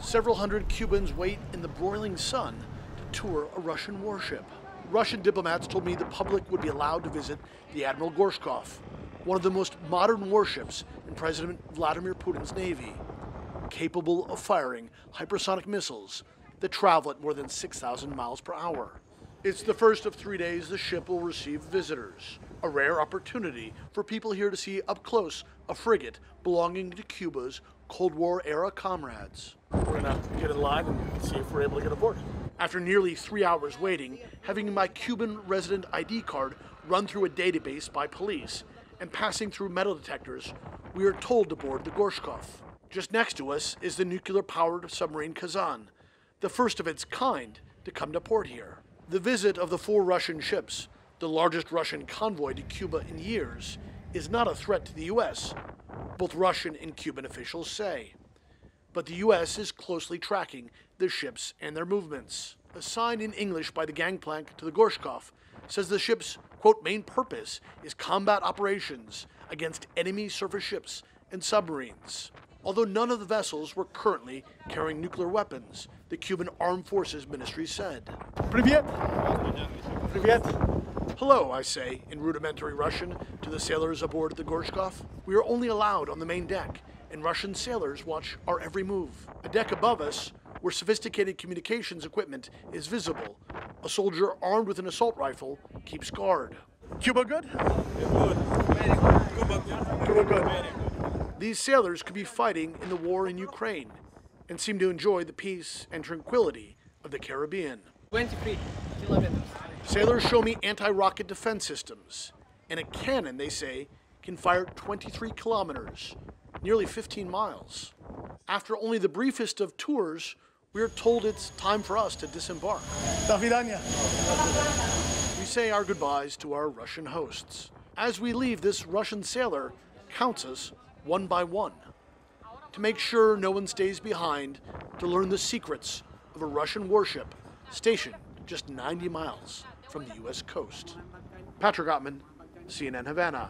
Several hundred Cubans wait in the broiling sun to tour a Russian warship. Russian diplomats told me the public would be allowed to visit the Admiral غورشكوف, one of the most modern warships in President Vladimir Putin's navy, capable of firing hypersonic missiles that travel at more than 6,000 miles per hour. It's the first of 3 days the ship will receive visitors, a rare opportunity for people here to see up close a frigate belonging to Cuba's Cold War-era comrades. We're gonna get in line and see if we're able to get aboard. After nearly 3 hours waiting, having my Cuban resident ID card run through a database by police, and passing through metal detectors, we are told to board the غورشكوف. Just next to us is the nuclear-powered submarine Kazan, the first of its kind to come to port here. The visit of the 4 Russian ships, the largest Russian convoy to Cuba in years, is not a threat to the U.S., both Russian and Cuban officials say. But the U.S. is closely tracking the ships and their movements. A sign in English by the gangplank to the غورشكوف says the ship's, quote, main purpose is combat operations against enemy surface ships and submarines. Although none of the vessels were currently carrying nuclear weapons, the Cuban Armed Forces Ministry said. Привет! Привет! Hello, I say in rudimentary Russian to the sailors aboard the غورشكوف. We are only allowed on the main deck, and Russian sailors watch our every move. A deck above us, where sophisticated communications equipment is visible, a soldier armed with an assault rifle keeps guard. Cuba good? Good. Cuba good. These sailors could be fighting in the war in Ukraine and seem to enjoy the peace and tranquility of the Caribbean. 23 kilometers. Sailors show me anti-rocket defense systems, and a cannon, they say, can fire 23 kilometers, nearly 15 miles. After only the briefest of tours, we are told it's time for us to disembark. До свидания. We say our goodbyes to our Russian hosts. As we leave, this Russian sailor counts us one by one to make sure no one stays behind to learn the secrets of a Russian warship stationed just 90 miles from the U.S. coast. Patrick Ottman, CNN Havana.